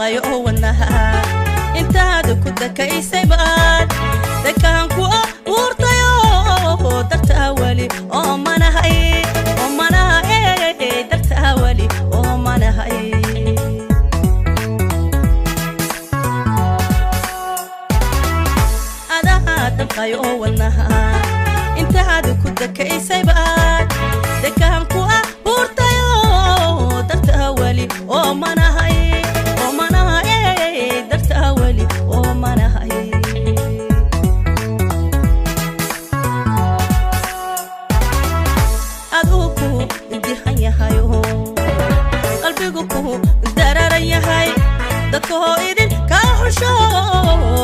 damqayo wadnaha intaad ku dakaysay baad dakaan ku urtayo dartaa wali oo manahay dartaa wali oo manahay damqayo wadnaha intaad ku dakaysay baad dakaan ku urtayo dartaa wali oo manahay dartaa wali oo manahay adugu dihan yahayo qalbigu ku dararan yahay dadka idin ka xusho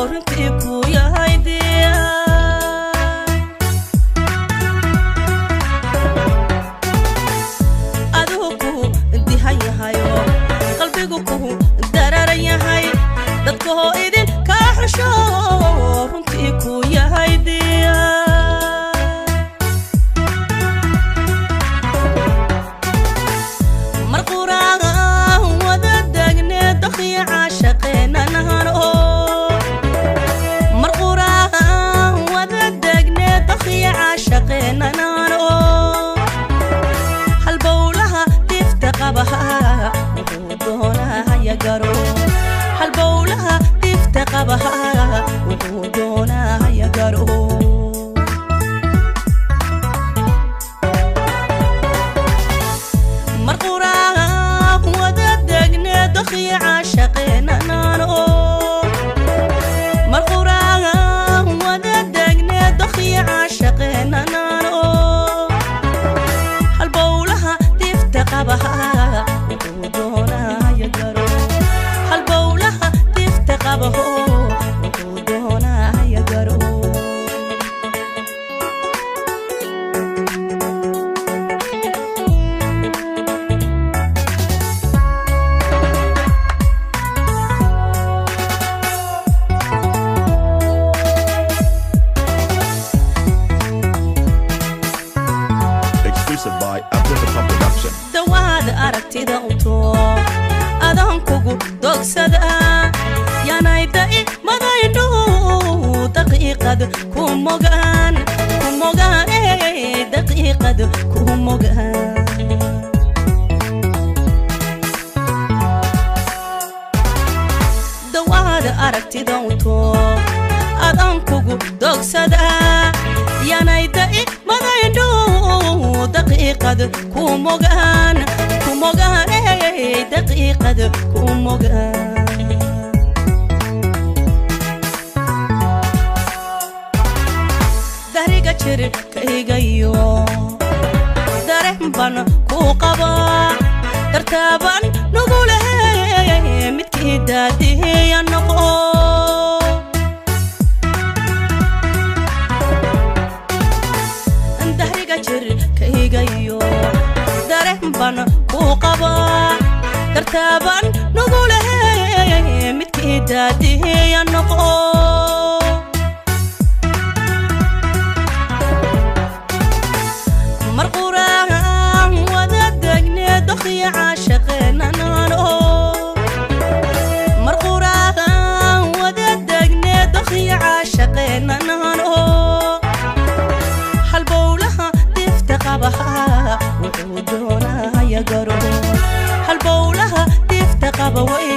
runtii ku yahay qalbigu ku dararan yahay dadka idin ka xusho runtii ku yahay mar quraaga wada dagne daqiya caashaqeena nahano mar quraaga wada dagne daqiya caashaqeena nahano halbowlaha tifta qabaha halbowlaha tifta qabaha wuxuu doonaya garo mar quraaga wada degne daqiya caashaqeena nano mar quraaga wada degne daqiya caashaqeena nano halbowlaha tifta qabaha wuxuu doonaya garo halbowlaha tifta qabaho wuxuu doonaya garo Exclusive by Abdullah Production. dawaad aragtida unto adan kugu dogsada yanayda madaydu daqiiqad ku mogaan daqiiqad ku mogaan dawaad aragtida unto adan kugu dogsada yanayda madaydu daqiiqad ku mogaan daqiiqad ku mogaan dariga jirkaygayo dareen baan ku qabaa dartaaban nugu lehe midkii daadiya noqo dariga jirkaygayo dareen baan ku qabaa dartaaban nugu lehe midkii daadiya noqo mar quraaga wada degne daqiya caashaqeena nano mar quraaga wada degne daqiya caashaqeena nano halbowlaha tifta qabaha wuxuu doonaya garo halbowlaha tifta qaba way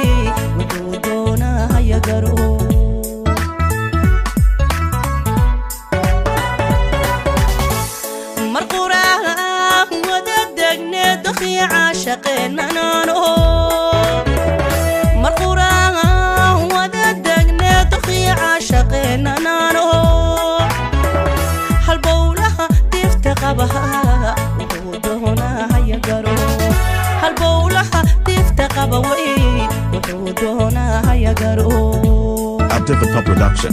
wuxuu doonaya garo mar quraaga wada degne daqiya caashaqeena nano mar quraaga wada degne daqiya caashaqeena nano halbowlaha tifta qabaha wuxuu doonaya garo halbowlaha tifta qaba way wuxuu doonaya garo Abdullah Production.